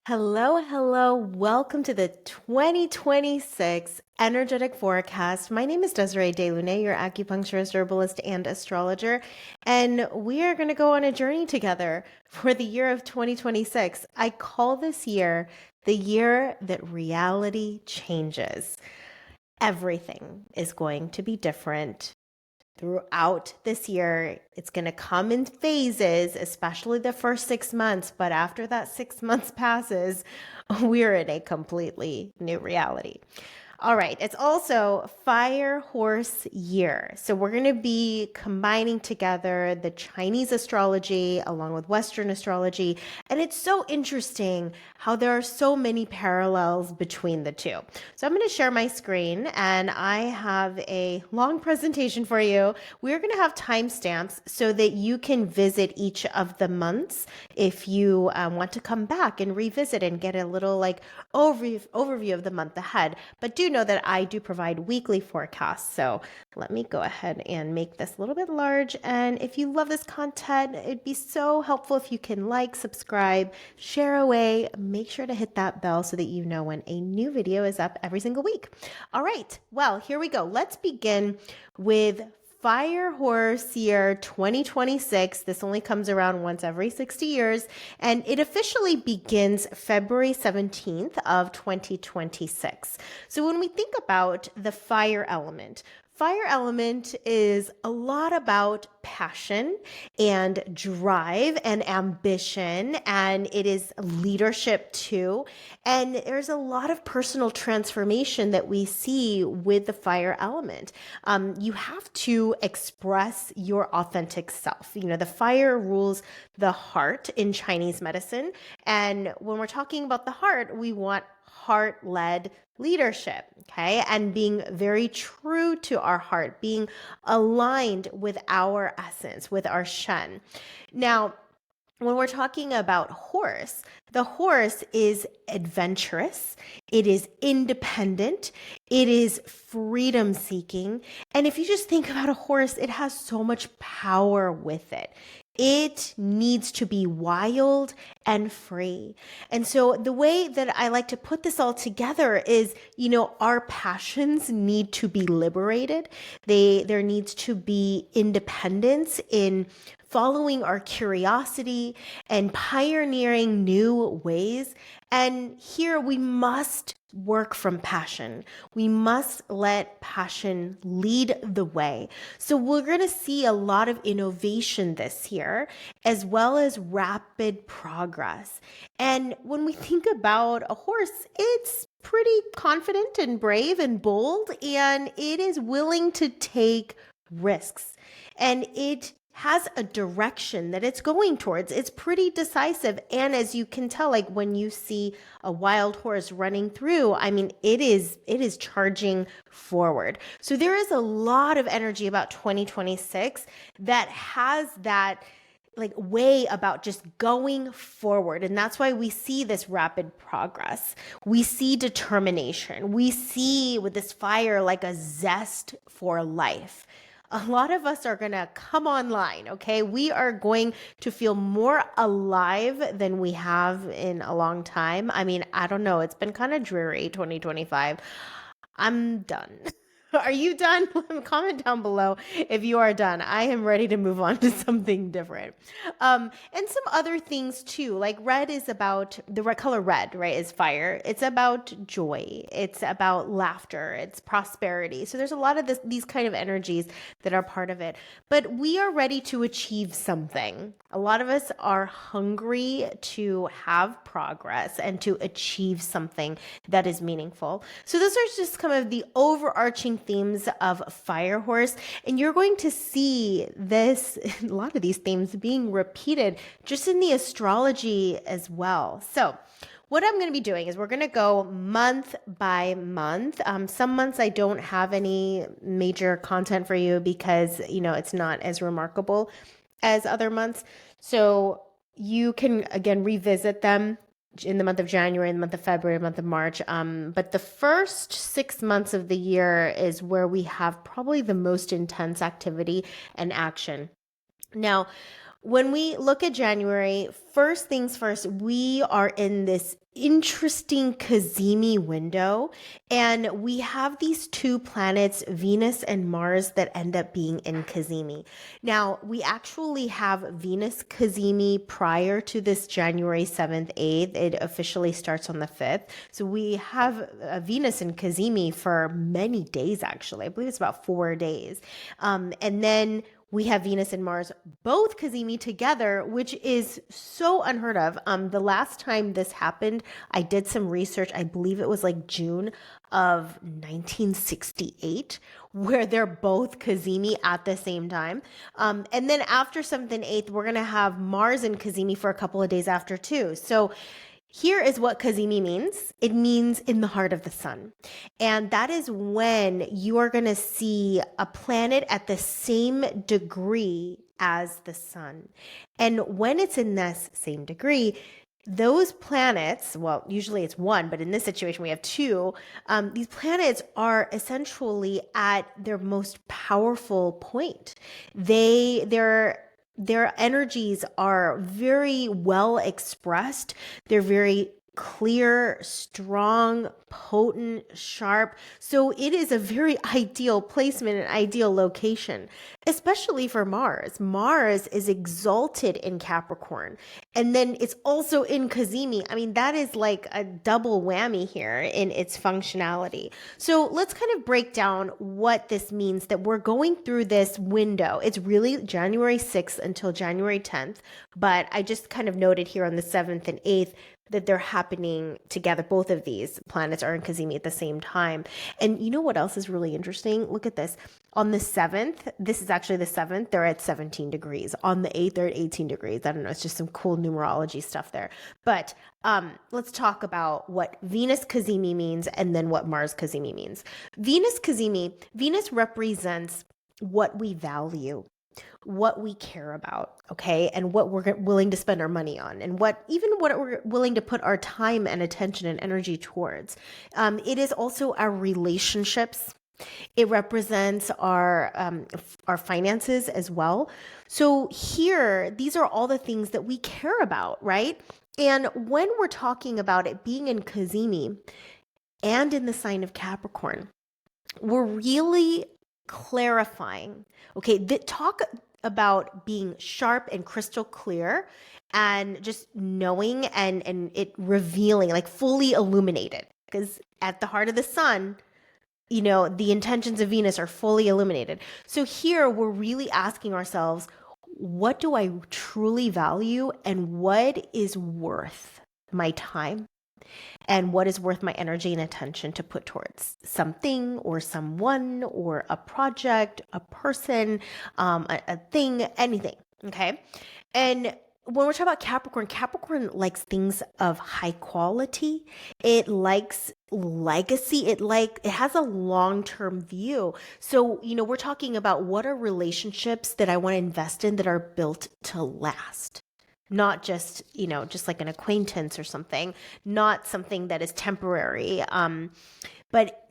Hello, hello. Welcome to the 2026 energetic forecast. My name is Desiree Delune, your acupuncturist, herbalist, and astrologer, and we are going to go on a journey together for the year of 2026. I call this year the year that reality changes. Everything is going to be different throughout this year. It's going to come in phases, especially the first 6 months. But after that 6 months passes, we're in a completely new reality. All right, it's also Fire Horse Year. So we're going to be combining together the Chinese astrology along with Western astrology. And it's so interesting how there are so many parallels between the two. So I'm going to share my screen and I have a long presentation for you. We're going to have timestamps so that you can visit each of the months if you want to come back and revisit and get a little overview of the month ahead. But do know that I do provide weekly forecasts. So let me go ahead and make this a little bit large. And if you love this content, it'd be so helpful if you can like, subscribe, share away, make sure to hit that bell so that you know when a new video is up every single week. All right, well, here we go. Let's begin with Fire Horse Year 2026. This only comes around once every 60 years, and it officially begins February 17th of 2026. So when we think about the fire element is a lot about passion and drive and ambition, and it is leadership too. And there's a lot of personal transformation that we see with the fire element. You have to express your authentic self. You know, the fire rules the heart in Chinese medicine. And when we're talking about the heart, we want heart-led leadership, okay? And being very true to our heart, being aligned with our essence, with our Shen. Now, when we're talking about horse, the horse is adventurous, it is independent, it is freedom seeking. And if you just think about a horse, it has so much power with it. It needs to be wild and free. And so the way that I like to put this all together is, you know, our passions need to be liberated. There needs to be independence in following our curiosity and pioneering new ways. And here we must work from passion. We must let passion lead the way. So we're going to see a lot of innovation this year, as well as rapid progress. And when we think about a horse, it's pretty confident and brave and bold, and it is willing to take risks. And it has a direction that it's going towards. It's pretty decisive. And as you can tell, like when you see a wild horse running through, I mean, it is charging forward. So there is a lot of energy about 2026 that has that like way about just going forward. And that's why we see this rapid progress. We see determination. We see with this fire like a zest for life. A lot of us are going to come online, okay? We are going to feel more alive than we have in a long time. I mean, I don't know. It's been kind of dreary, 2025. I'm done. Are you done? Comment down below if you are done. I am ready to move on to something different. And some other things too, like red is about, the red color red, right, is fire. It's about joy. It's about laughter. It's prosperity. So there's a lot of these kind of energies that are part of it. But we are ready to achieve something. A lot of us are hungry to have progress and to achieve something that is meaningful. So those are just kind of the overarching themes of Fire Horse. And you're going to see this, a lot of these themes being repeated just in the astrology as well. So what I'm going to be doing is we're going to go month by month. Some months I don't have any major content for you because, you know, it's not as remarkable as other months. So you can, again, revisit them in the month of January, in the month of February, month of March. But the first 6 months of the year is where we have probably the most intense activity and action. Now, when we look at January, first things first, we are in this interesting Cazimi window, and we have these two planets, Venus and Mars, that end up being in Cazimi. Now, we actually have Venus Cazimi prior to this January 7th, 8th. It officially starts on the 5th. So we have Venus in Cazimi for many days, actually. I believe it's about 4 days. And then we have Venus and Mars both Cazimi together, which is so unheard of. The last time this happened, I did some research. I believe it was like June of 1968, where they're both Cazimi at the same time. And then after 7th and 8th, we're going to have Mars in Cazimi for a couple of days after too. So here is what Cazimi means. It means in the heart of the sun. And that is when you are going to see a planet at the same degree as the sun. And when it's in this same degree, those planets, well, usually it's one, but in this situation we have two. These planets are essentially at their most powerful point. Their energies are very well expressed. They're very clear, strong, potent, sharp. So it is a very ideal placement, an ideal location, especially for Mars. Mars is exalted in Capricorn, and then it's also in Cazimi. I mean, that is like a double whammy here in its functionality. So let's kind of break down what this means that we're going through this window. It's really January 6th until January 10th, but I just kind of noted here on the 7th and 8th that they're happening together. Both of these planets are in Cazimi at the same time. And you know what else is really interesting? Look at this. On the 7th, this is actually the 7th, they're at 17 degrees. On the 8th, they're at 18 degrees. I don't know, it's just some cool numerology stuff there. But let's talk about what Venus Cazimi means and then what Mars Cazimi means. Venus Cazimi, Venus represents what we value, what we care about, okay, and what we're willing to spend our money on, and what we're willing to put our time and attention and energy towards. It is also our relationships. It represents our finances as well. So here, these are all the things that we care about, right? And when we're talking about it being in Cazimi and in the sign of Capricorn, we're really clarifying. Okay, talk about being sharp and crystal clear and just knowing and it revealing, like fully illuminated. Because at the heart of the sun, you know, the intentions of Venus are fully illuminated. So here we're really asking ourselves, what do I truly value and what is worth my time? And what is worth my energy and attention to put towards something or someone or a project, a person, a thing, anything. Okay. And when we're talking about Capricorn, Capricorn likes things of high quality. It likes legacy. It has a long-term view. So, you know, we're talking about what are relationships that I want to invest in that are built to last. Not just, you know, just like an acquaintance or something, not something that is temporary, but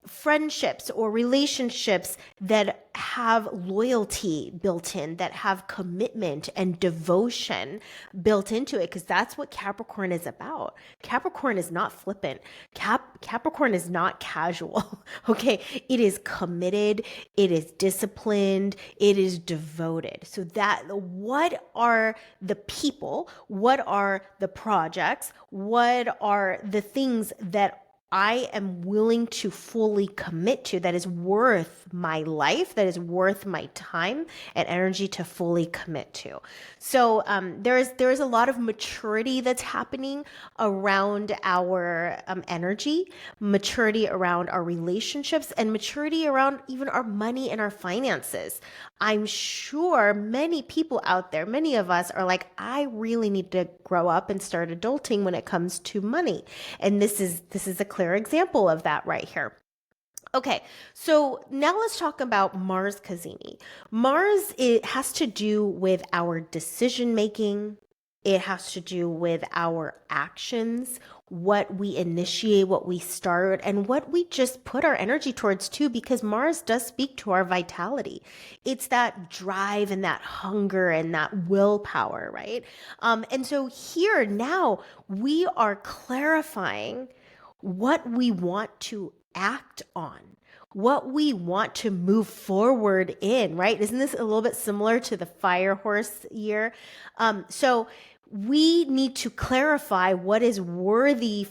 friendships or relationships that have loyalty built in, that have commitment and devotion built into it, because that's what Capricorn is about. Capricorn is not flippant. Capricorn is not casual. Okay, it is committed, it is disciplined, it is devoted. So that what are the people, what are the projects, what are the things that I am willing to fully commit to, that is worth my life, that is worth my time and energy to fully commit to. So there is a lot of maturity that's happening around our energy, maturity around our relationships, and maturity around even our money and our finances. I'm sure many people out there, many of us are like, I really need to grow up and start adulting when it comes to money. And this is a clear example of that right here. Okay, so now let's talk about Mars Cazimi. Mars, it has to do with our decision making. It has to do with our actions, what we initiate, what we start, and what we just put our energy towards too, because Mars does speak to our vitality. It's that drive and that hunger and that willpower, right? And so here now we are clarifying what we want to act on, what we want to move forward in, right? Isn't this a little bit similar to the fire horse year? So we need to clarify what is worthy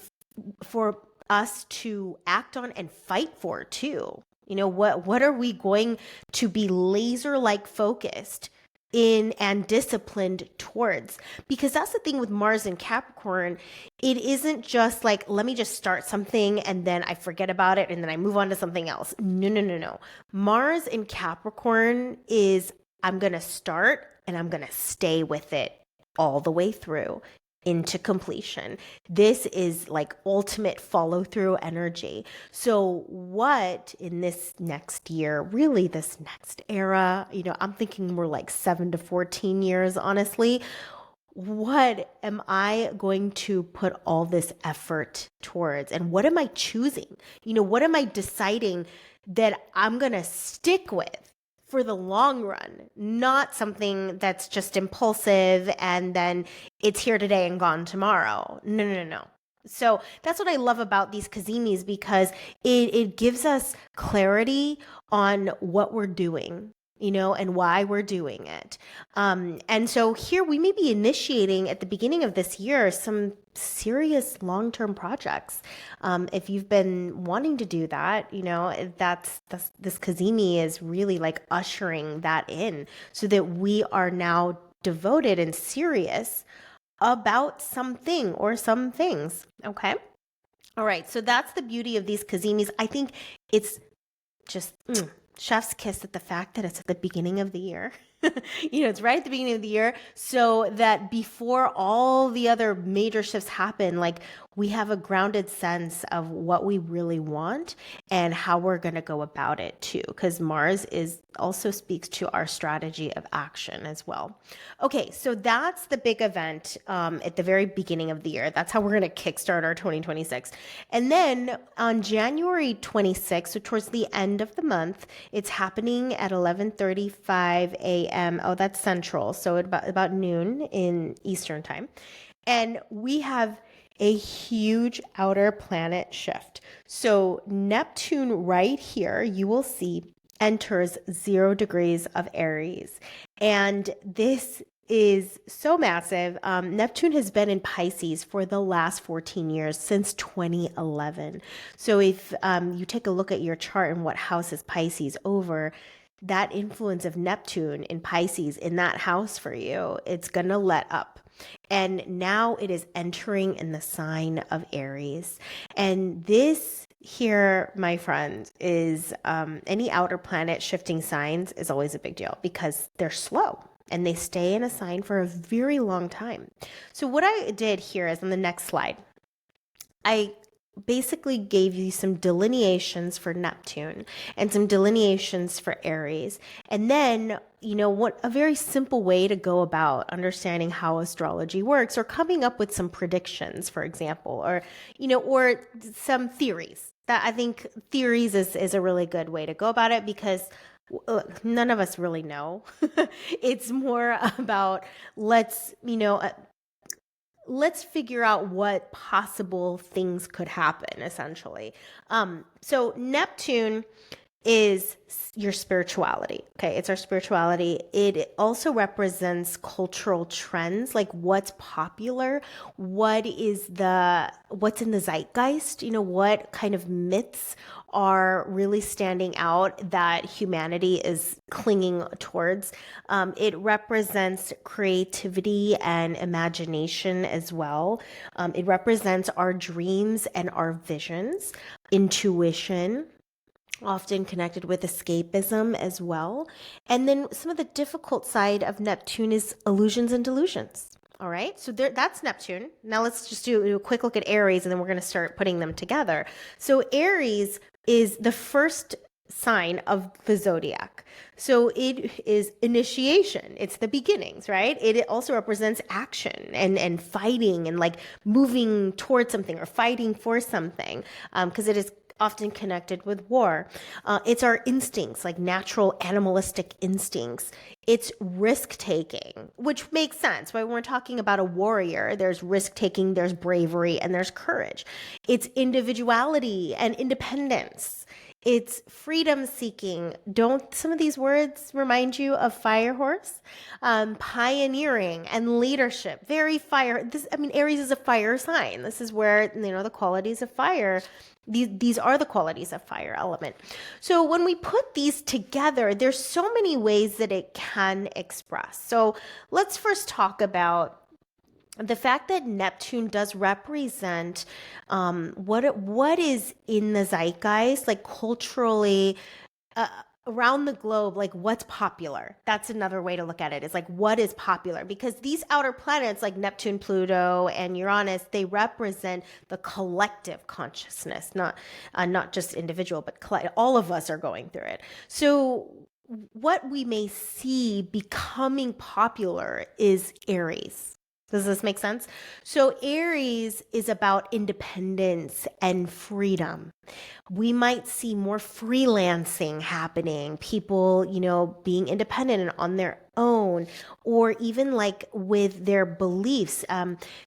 for us to act on and fight for too. What are we going to be laser like focused in and disciplined towards? Because that's the thing with Mars and Capricorn. It isn't just like, let me just start something and then I forget about it and then I move on to something else. No. Mars in Capricorn is, I'm going to start and I'm going to stay with it all the way through into completion. This is like ultimate follow through energy. So what in this next year, really this next era, I'm thinking more like 7 to 14 years, honestly. What am I going to put all this effort towards? And what am I choosing? What am I deciding that I'm going to stick with for the long run, not something that's just impulsive and then it's here today and gone tomorrow. No. So that's what I love about these Cazimis, because it gives us clarity on what we're doing, and why we're doing it. And so here we may be initiating at the beginning of this year some serious long-term projects. If you've been wanting to do that, that's this Cazimi is really like ushering that in, so that we are now devoted and serious about something or some things. Okay. All right. So that's the beauty of these Cazimis. I think it's just chef's kiss at the fact that it's at the beginning of the year. It's right at the beginning of the year, so that before all the other major shifts happen, like we have a grounded sense of what we really want and how we're going to go about it too, because Mars also speaks to our strategy of action as well. Okay, so that's the big event at the very beginning of the year. That's how we're going to kickstart our 2026. And then on January 26th, so towards the end of the month, it's happening at 11:35 a.m. Oh, that's Central, so about noon in Eastern time. And we have a huge outer planet shift. So Neptune right here, you will see, enters 0 degrees of Aries. And this is so massive. Neptune has been in Pisces for the last 14 years, since 2011. So if you take a look at your chart and what house is Pisces over, that influence of Neptune in Pisces in that house for you, it's going to let up. And now it is entering in the sign of Aries. And this here, my friend, is any outer planet shifting signs is always a big deal, because they're slow and they stay in a sign for a very long time. So what I did here is on the next slide, I basically gave you some delineations for Neptune and some delineations for Aries. And then, what a very simple way to go about understanding how astrology works, or coming up with some predictions, for example, or, or some theories. That I think theories is a really good way to go about it, because none of us really know. It's more about let's figure out what possible things could happen, essentially. So Neptune is your spirituality. Okay, it's our spirituality. It also represents cultural trends, like what's popular, what's in the zeitgeist, what kind of myths are really standing out that humanity is clinging towards. It represents creativity and imagination as well. It represents our dreams and our visions, intuition, often connected with escapism as well. And then some of the difficult side of Neptune is illusions and delusions. All right, so that's Neptune. Now let's just do a quick look at Aries, and then we're going to start putting them together. So Aries is the first sign of the zodiac. So it is initiation. It's the beginnings, right? It also represents action and fighting and like moving towards something or fighting for something, because it is often connected with war. It's our instincts, like natural animalistic instincts. It's risk taking, which makes sense. Right? When we're talking about a warrior, there's risk taking, there's bravery, and there's courage. It's individuality and independence. It's freedom seeking. Don't some of these words remind you of fire horse? Pioneering and leadership. Very fire. This, I mean, Aries is a fire sign. This is where, the qualities of fire. These are the qualities of fire element. So when we put these together, there's so many ways that it can express. So let's first talk about the fact that Neptune does represent what is in the zeitgeist, like culturally, around the globe, like what's popular. That's another way to look at it, is like what is popular, because these outer planets like Neptune, Pluto, and Uranus, they represent the collective consciousness, not just individual, but all of us are going through it. So what we may see becoming popular is Aries. Does this make sense? So Aries is about independence and freedom. We might see more freelancing happening, people, being independent and on their own, or even like with their beliefs.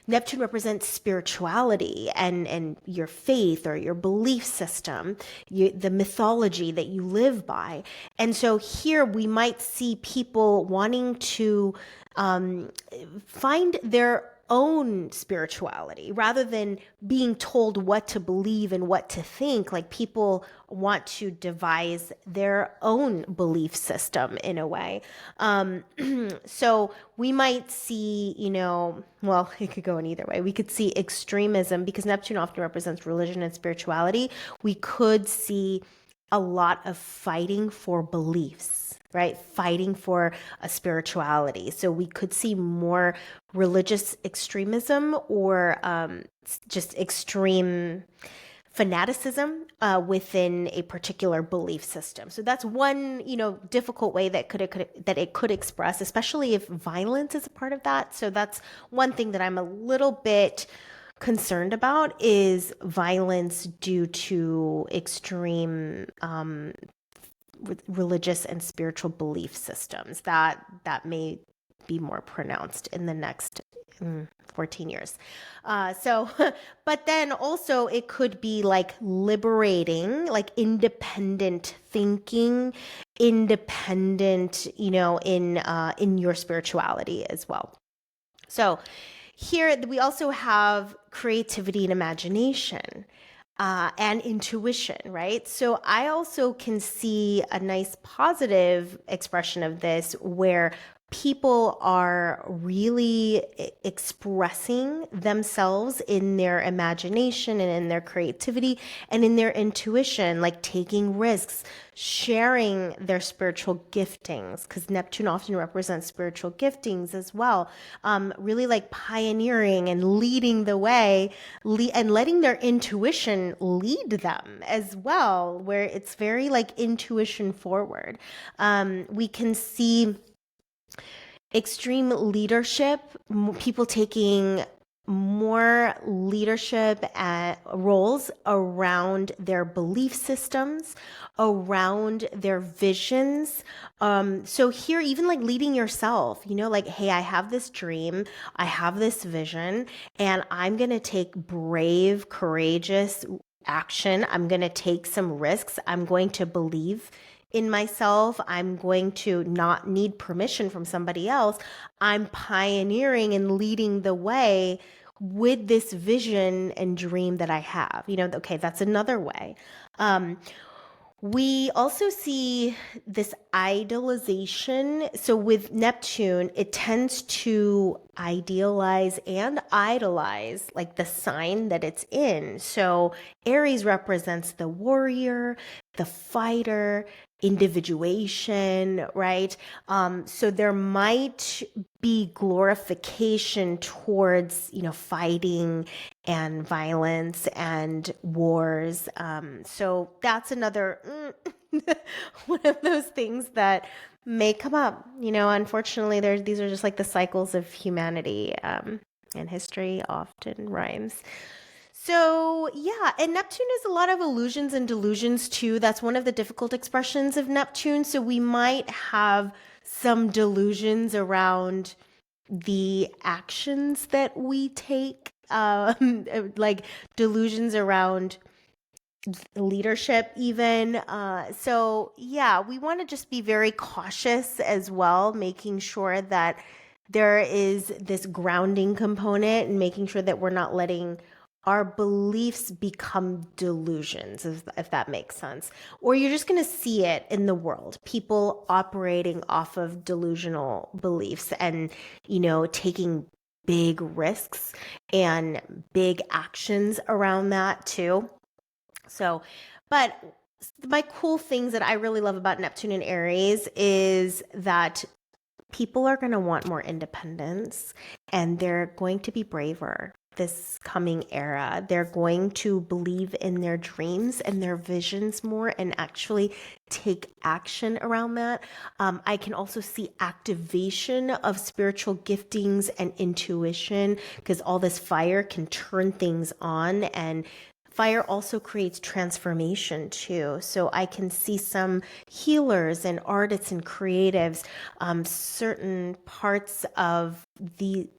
Neptune represents spirituality and your faith or your belief system, the mythology that you live by. And so here we might see people wanting to find their own spirituality rather than being told what to believe and what to think. Like people want to devise their own belief system in a way. So we might see, well, it could go in either way. We could see extremism, because Neptune often represents religion and spirituality. We could see a lot of fighting for beliefs, right? Fighting for a spirituality. So we could see more religious extremism or just extreme fanaticism within a particular belief system. So that's one, difficult way that it could express, especially if violence is a part of that. So that's one thing that I'm a little bit concerned about, is violence due to extreme religious and spiritual belief systems. That may be more pronounced in the next 14 years. But then also it could be like liberating, like independent thinking, independent, in your spirituality as well. So here we also have creativity and imagination. And intuition, right? So I also can see a nice positive expression of this where people are really expressing themselves in their imagination and in their creativity and in their intuition, like taking risks, sharing their spiritual giftings, because Neptune often represents spiritual giftings as well. Really like pioneering and leading the way, and letting their intuition lead them as well, where it's very like intuition forward. We can see extreme leadership, people taking more leadership roles around their belief systems, around their visions. So here, even like leading yourself, like, hey, I have this dream, I have this vision, and I'm going to take brave, courageous action. I'm going to take some risks. I'm going to believe in myself. I'm going to not need permission from somebody else. I'm pioneering and leading the way with this vision and dream that I have. Okay, that's another way. We also see this idolization. So with Neptune, it tends to idealize and idolize like the sign that it's in. So Aries represents the warrior, the fighter, individuation, right? So there might be glorification towards, fighting and violence and wars. So that's another one of those things that may come up. Unfortunately, these are just like the cycles of humanity, and history often rhymes. So, yeah, and Neptune is a lot of illusions and delusions too. That's one of the difficult expressions of Neptune. So, we might have some delusions around the actions that we take, like delusions around leadership even. So yeah, we want to just be very cautious as well, making sure that there is this grounding component and making sure that we're not letting our beliefs become delusions, if that makes sense. Or you're just going to see it in the world, people operating off of delusional beliefs and, taking big risks and big actions around that too. So, but my cool things that I really love about Neptune and Aries is that people are going to want more independence and they're going to be braver this coming era. They're going to believe in their dreams and their visions more and actually take action around that. I can also see activation of spiritual giftings and intuition because all this fire can turn things on, and fire also creates transformation too. So I can see some healers and artists and creatives, certain parts of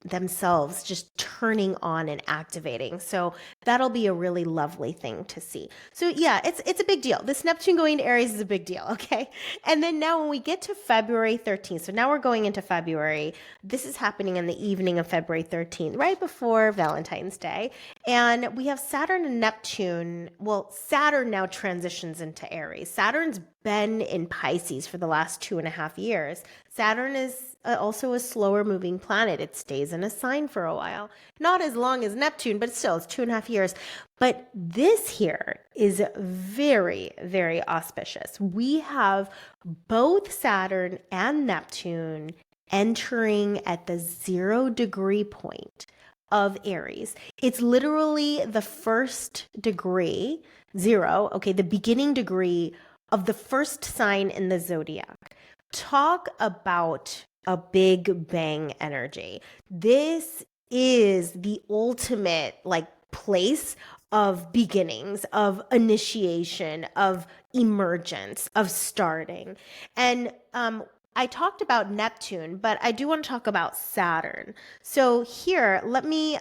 themselves just turning on and activating. So that'll be a really lovely thing to see. So yeah, it's a big deal. This Neptune going to Aries is a big deal, okay? And then now when we get to February 13th, so now we're going into February. This is happening in the evening of February 13th, right before Valentine's Day. And we have Saturn and Neptune. Well, Saturn now transitions into Aries. Saturn's been in Pisces for the last 2.5 years. Saturn is also a slower moving planet. It stays in a sign for a while. Not as long as Neptune, but still, it's 2.5 years. But this here is very, very auspicious. We have both Saturn and Neptune entering at the 0 degree point of Aries. It's literally the first degree, 0, okay, the beginning degree of the first sign in the zodiac. Talk about a big bang energy. This is the ultimate place of beginnings, of initiation, of emergence, of starting. And I talked about Neptune, but I do want to talk about Saturn. So here, let me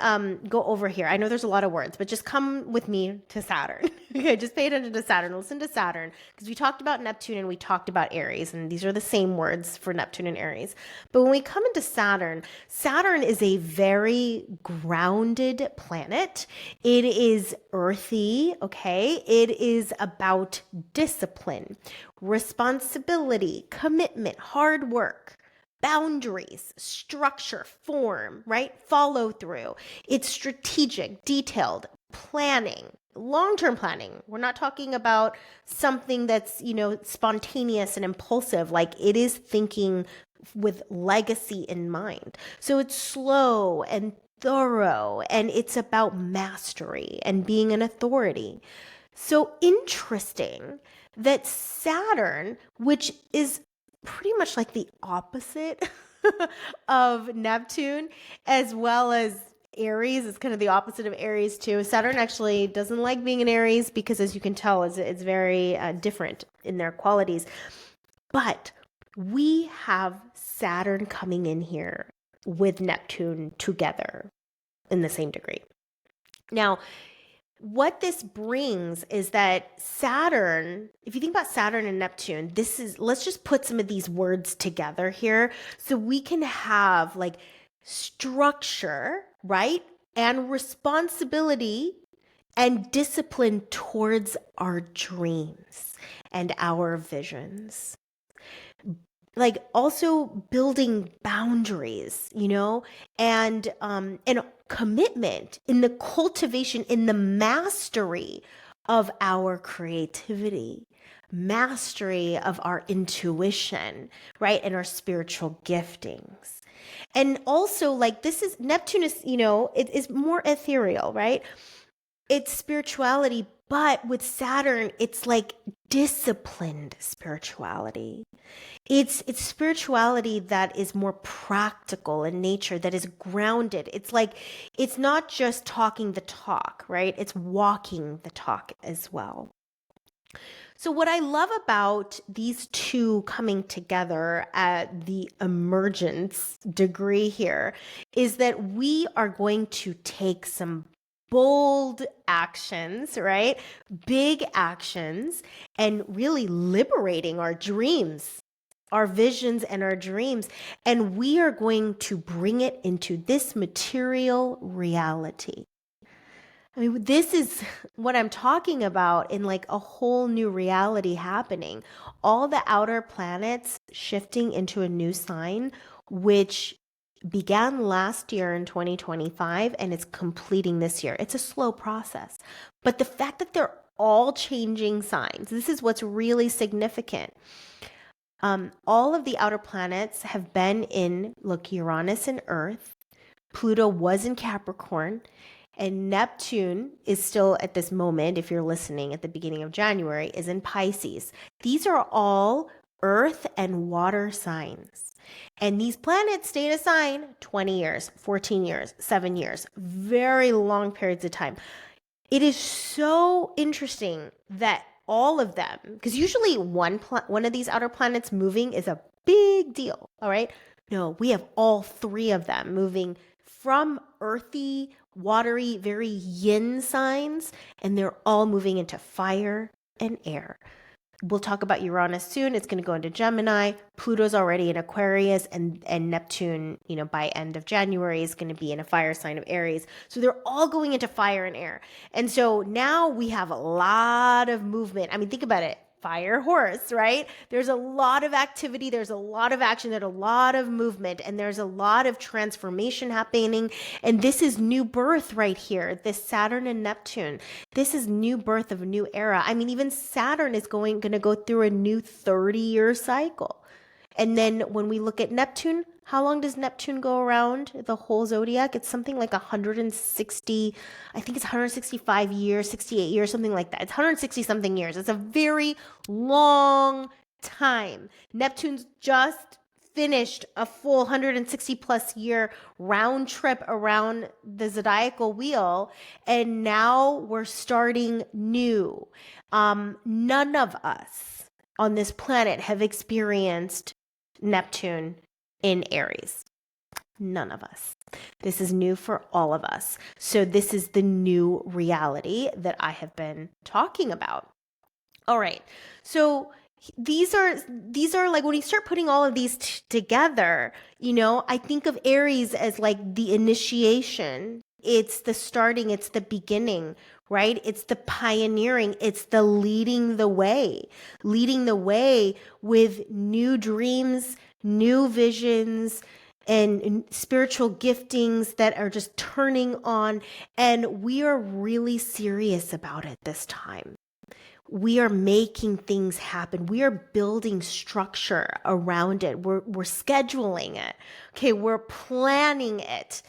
go over here. I know there's a lot of words, but just come with me to Saturn. Okay, just pay attention to Saturn. Listen to Saturn, because we talked about Neptune and we talked about Aries, and these are the same words for Neptune and Aries. But when we come into Saturn, Saturn is a very grounded planet. It is earthy, okay? It is about discipline, responsibility, commitment, hard work, boundaries, structure, form, right? Follow through. It's strategic, detailed, planning, long-term planning. We're not talking about something that's, spontaneous and impulsive. Like, it is thinking with legacy in mind. So it's slow and thorough, and it's about mastery and being an authority. So interesting that Saturn, which is pretty much like the opposite of Neptune, as well as Aries, is kind of the opposite of Aries too. Saturn actually doesn't like being in Aries because, as you can tell, it's very different in their qualities. But we have Saturn coming in here with Neptune together in the same degree. Now, what this brings is that Saturn, if you think about Saturn and Neptune, let's just put some of these words together here so we can have structure, right? And responsibility and discipline towards our dreams and our visions. Also building boundaries, and commitment in the cultivation, in the mastery of our creativity, mastery of our intuition, right? And our spiritual giftings. And also this is Neptune is, it is more ethereal, right? It's spirituality, but with Saturn, it's like disciplined spirituality. It's spirituality that is more practical in nature, that is grounded. It's like it's not just talking the talk, right? It's walking the talk as well. So, what I love about these two coming together at the emergence degree here is that we are going to take some bold actions, right? Big actions, and really liberating our dreams, our visions, and our dreams. And we are going to bring it into this material reality. I mean, this is what I'm talking about in like a whole new reality happening. All the outer planets shifting into a new sign, which began last year in 2025 and it's completing this year. It's a slow process. But the fact that they're all changing signs, this is what's really significant. All of the outer planets have been in, look, Uranus and Earth. Pluto was in Capricorn. And Neptune is still at this moment, if you're listening at the beginning of January, is in Pisces. These are all earth and water signs. And these planets stay in a sign 20 years, 14 years, 7 years, very long periods of time. It is so interesting that all of them, because usually one of these outer planets moving is a big deal, all right? No, we have all three of them moving from earthy, watery, very yin signs, and they're all moving into fire and air. We'll talk about Uranus soon. It's going to go into Gemini. Pluto's already in Aquarius, and Neptune, by end of January is going to be in a fire sign of Aries. So they're all going into fire and air. And so now we have a lot of movement. I mean, think about it. Fire horse, right? There's a lot of activity, there's a lot of action, there's a lot of movement, and there's a lot of transformation happening. And this is new birth right here, this Saturn and Neptune. This is new birth of a new era. I mean, even Saturn is going to go through a new 30-year cycle. And then when we look at Neptune, how long does Neptune go around the whole zodiac? It's something like 160, I think it's 165 years, 68 years, something like that. It's 160 something years. It's a very long time. Neptune's just finished a full 160 plus year round trip around the zodiacal wheel, and now we're starting new. None of us on this planet have experienced Neptune in Aries. None of us. This is new for all of us. So this is the new reality that I have been talking about. All right. So these are like when you start putting all of these together, I think of Aries as like the initiation. It's the starting, it's the beginning, right? It's the pioneering, it's the leading the way with new dreams, new visions, and spiritual giftings that are just turning on. And we are really serious about it this time. We are making things happen. We are building structure around it. We're scheduling it. Okay, we're planning it.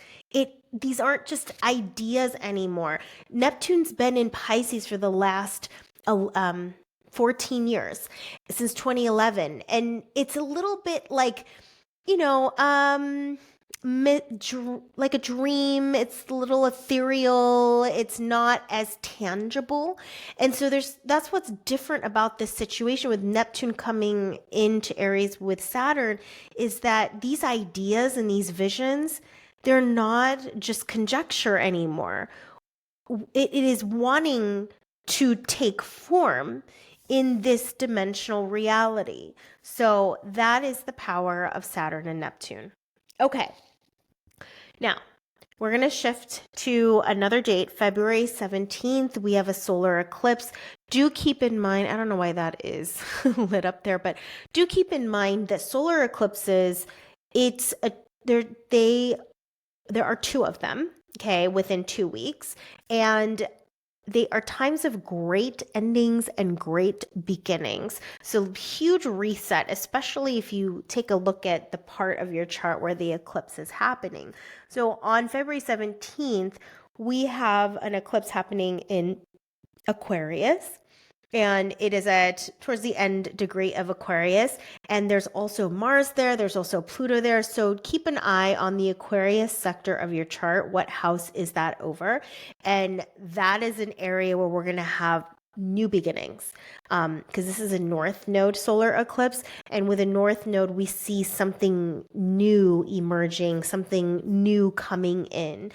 These aren't just ideas anymore. Neptune's been in Pisces for the last 14 years, since 2011. And it's a little bit like, like a dream. It's a little ethereal. It's not as tangible. And so that's what's different about this situation with Neptune coming into Aries with Saturn, is that these ideas and these visions, they're not just conjecture anymore. It is wanting to take form in this dimensional reality. So that is the power of Saturn and Neptune. Okay. Now, we're going to shift to another date, February 17th. We have a solar eclipse. Do keep in mind, I don't know why that is lit up there, but do keep in mind that solar eclipses, there are two of them, okay, within 2 weeks. And they are times of great endings and great beginnings. So huge reset, especially if you take a look at the part of your chart where the eclipse is happening. So on February 17th, we have an eclipse happening in Aquarius, and it is at towards the end degree of Aquarius, and there's also Mars there, there's also Pluto there. So keep an eye on the Aquarius sector of your chart. What house is that over? And that is an area where we're going to have new beginnings, because this is a north node solar eclipse, and with a north node we see something new emerging, something new coming in,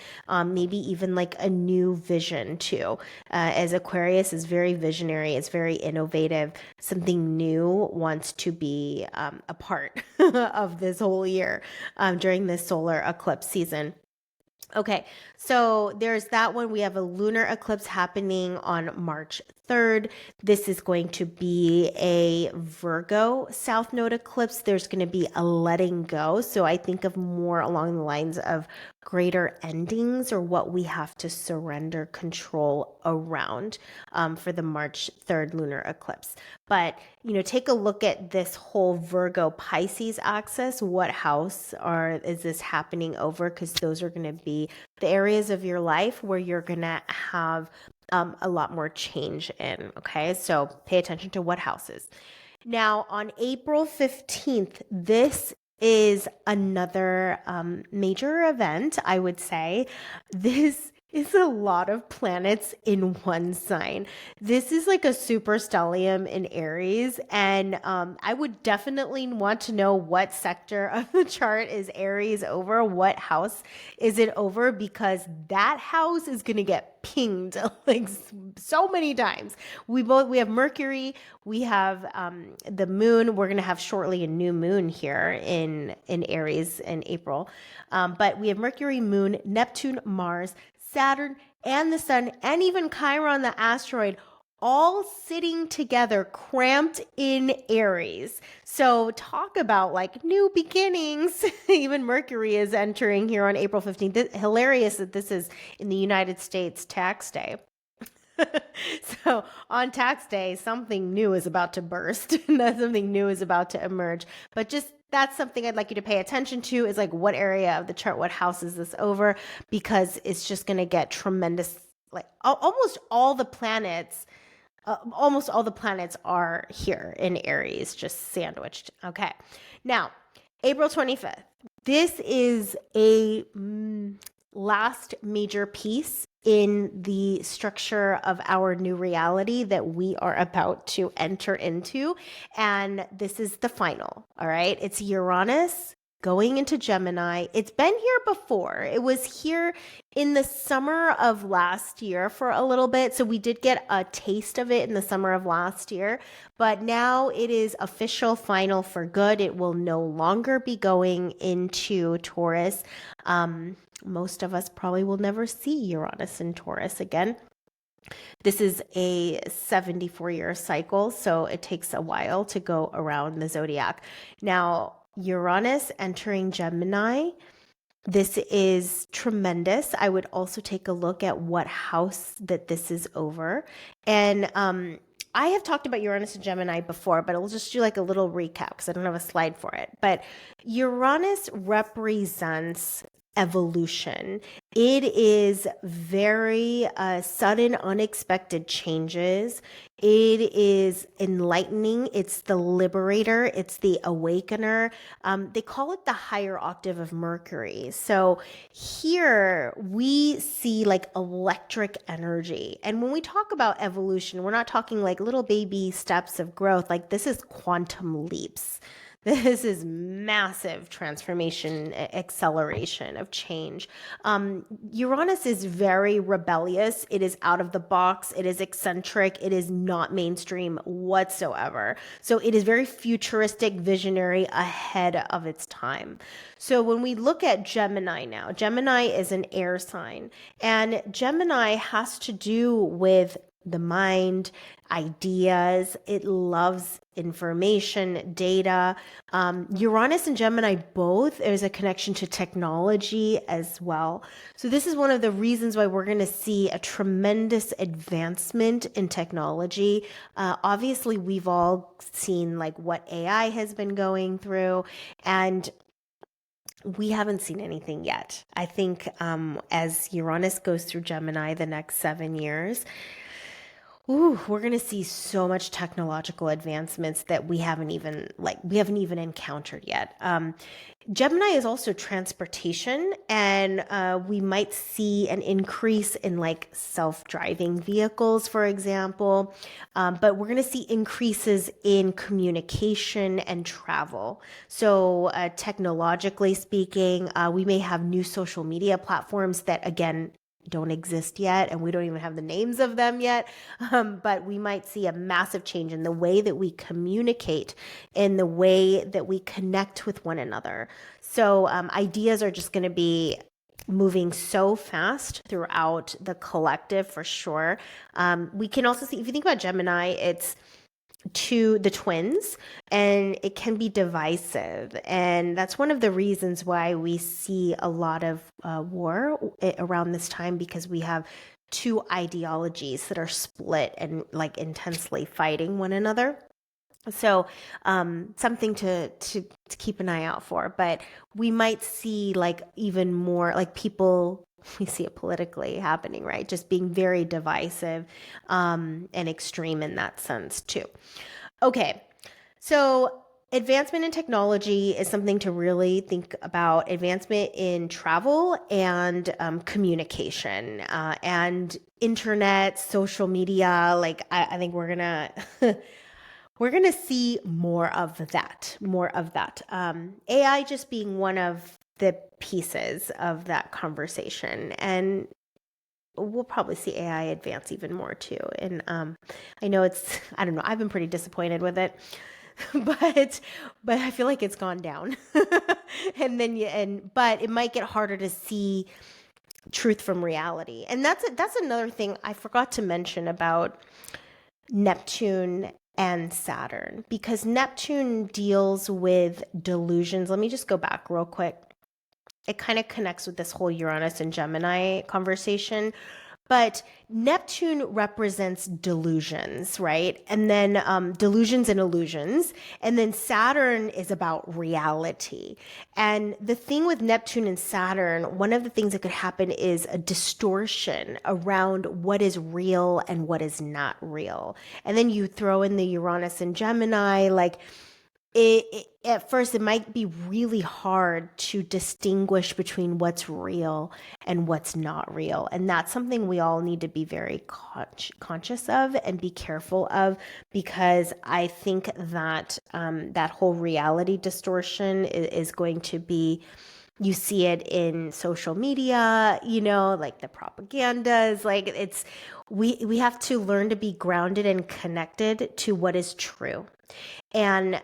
maybe even like a new vision too, as Aquarius is very visionary, it's very innovative. Something new wants to be a part of this whole year during this solar eclipse season. Okay, so there's that one. We have a lunar eclipse happening on March 3rd. This is going to be a Virgo South Node eclipse. There's going to be a letting go. So I think of more along the lines of greater endings, or what we have to surrender control around for the March 3rd lunar eclipse. But, take a look at this whole Virgo Pisces axis. What house is this happening over? Because those are going to be the areas of your life where you're going to have a lot more change in. Okay, so pay attention to what houses. Now, on April 15th, this is another major event, I would say. This is a lot of planets in one sign. This is like a superstellium in Aries, and I would definitely want to know what sector of the chart is Aries over, what house is it over, because that house is going to get pinged like so many times. We have Mercury, we have the moon. We're going to have shortly a new moon here in Aries in April, but we have Mercury, moon, Neptune, Mars, Saturn, and the sun, and even Chiron, the asteroid, all sitting together, cramped in Aries. So talk about like new beginnings. Even Mercury is entering here on April 15th. Hilarious that this is in the United States tax day. So on tax day, something new is about to burst. Something new is about to emerge. But just that's something I'd like you to pay attention to, is like what area of the chart, what house is this over? Because it's just going to get tremendous, like almost all the planets are here in Aries, just sandwiched. Okay. Now, April 25th. This is a last major piece in the structure of our new reality that we are about to enter into. And this is the final, all right? It's Uranus going into Gemini. It's been here before. It was here in the summer of last year for a little bit. So we did get a taste of it in the summer of last year, but now it is official, final for good. It will no longer be going into Taurus. Most of us probably will never see Uranus in Taurus again. This is a 74-year cycle, so it takes a while to go around the zodiac. Now, Uranus entering Gemini, this is tremendous. I would also take a look at what house that this is over. And I have talked about Uranus and Gemini before, but I'll just do like a little recap because I don't have a slide for it. But Uranus represents evolution. It is very sudden, unexpected changes. It is enlightening. It's the liberator. It's the awakener. They call it the higher octave of Mercury. So here we see like electric energy. And when we talk about evolution, we're not talking like little baby steps of growth. Like this is quantum leaps. This is massive transformation, acceleration of change. Uranus is very rebellious. It is out of the box. It is eccentric. It is not mainstream whatsoever. So it is very futuristic, visionary, ahead of its time. So when we look at Gemini now, Gemini is an air sign, and Gemini has to do with the mind, ideas. It loves information, data. Uranus and Gemini both, there's a connection to technology as well. So this is one of the reasons why we're going to see a tremendous advancement in technology. Obviously, we've all seen like what AI has been going through, and we haven't seen anything yet. I think as Uranus goes through Gemini the next 7 years, ooh, we're going to see so much technological advancements that we haven't even encountered yet. Gemini is also transportation, and we might see an increase in like self-driving vehicles, for example. But we're going to see increases in communication and travel. So, technologically speaking, we may have new social media platforms that, again, don't exist yet, and we don't even have the names of them yet. But we might see a massive change in the way that we communicate, in the way that we connect with one another. So ideas are just going to be moving so fast throughout the collective for sure. We can also see, if you think about Gemini, it's to the twins, and it can be divisive, and that's one of the reasons why we see a lot of war around this time, because we have two ideologies that are split and like intensely fighting one another. So something to keep an eye out for. But we might see like even more like people, we see it politically happening, right? Just being very divisive and extreme in that sense too. Okay, so advancement in technology is something to really think about. Advancement in travel and communication and internet, social media. Like I think we're gonna we're gonna see more of that, more of that. AI just being one of the pieces of that conversation, and we'll probably see AI advance even more too. And I know it's, I don't know, I've been pretty disappointed with it, but I feel like it's gone down. And then but it might get harder to see truth from reality. And that's another thing I forgot to mention about Neptune and Saturn, because Neptune deals with delusions. Let me just go back real quick. It kind of connects with this whole Uranus and Gemini conversation. But Neptune represents delusions, right? And then delusions and illusions. And then Saturn is about reality. And the thing with Neptune and Saturn, one of the things that could happen is a distortion around what is real and what is not real. And then you throw in the Uranus and Gemini, like, at first it might be really hard to distinguish between what's real and what's not real, and that's something we all need to be very conscious of and be careful of, because I think that that whole reality distortion is going to be, you see it in social media, like the propagandas, like it's, we have to learn to be grounded and connected to what is true. And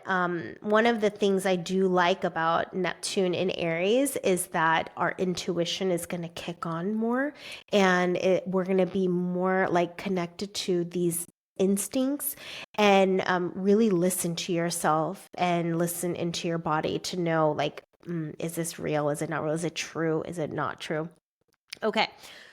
one of the things I do like about Neptune in Aries is that our intuition is going to kick on more, and we're going to be more like connected to these instincts, and really listen to yourself and listen into your body to know, like, is this real? Is it not real? Is it true? Is it not true? Okay.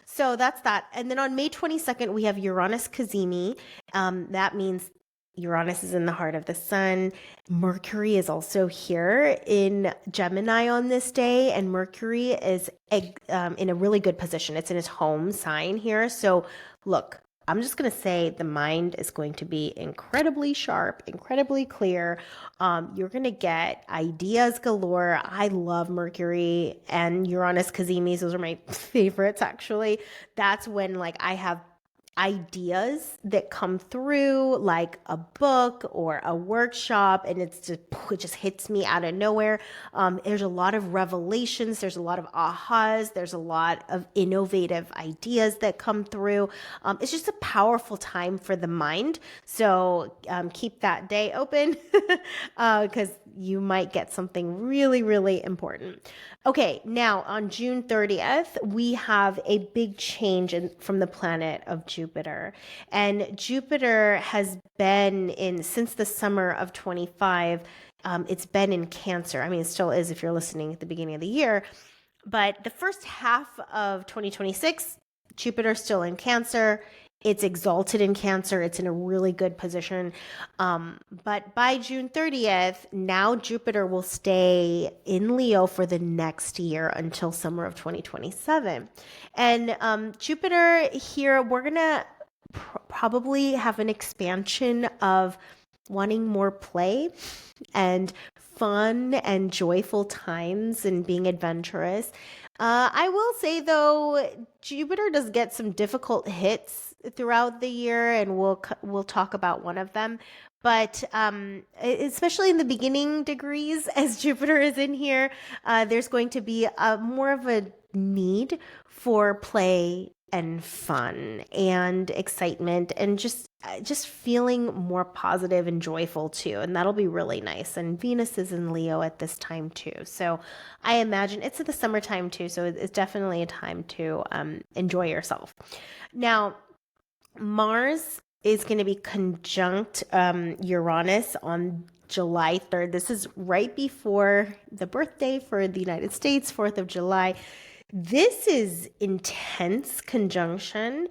So that's that. And then on May 22nd, we have Uranus Cazimi. That means Uranus is in the heart of the sun. Mercury is also here in Gemini on this day, and Mercury is in a really good position. It's in his home sign here. So look, I'm just going to say the mind is going to be incredibly sharp, incredibly clear. You're going to get ideas galore. I love Mercury and Uranus Cazimis. Those are my favorites, actually. That's when like I have ideas that come through, like a book or a workshop, and it just hits me out of nowhere. There's a lot of revelations, there's a lot of ahas, there's a lot of innovative ideas that come through. It's just a powerful time for the mind. So keep that day open because you might get something really, really important. Okay, now on June 30th, we have a big change from the planet of Jupiter. And Jupiter has been in, since the summer of 25, it's been in Cancer. I mean, it still is if you're listening at the beginning of the year. But the first half of 2026, Jupiter's still in Cancer. It's exalted in Cancer. It's in a really good position. But by June 30th, now Jupiter will stay in Leo for the next year until summer of 2027. And Jupiter here, we're going to probably have an expansion of wanting more play and fun and joyful times and being adventurous. I will say though, Jupiter does get some difficult hits throughout the year, and we'll talk about one of them. But especially in the beginning degrees, as Jupiter is in here, there's going to be more of a need for play and fun and excitement and just feeling more positive and joyful too, and that'll be really nice. And Venus is in Leo at this time too, so I imagine it's at the summertime too, so it's definitely a time to enjoy yourself. Now Mars is going to be conjunct Uranus on July 3rd. This is right before the birthday for the United States, 4th of July. This is intense conjunction.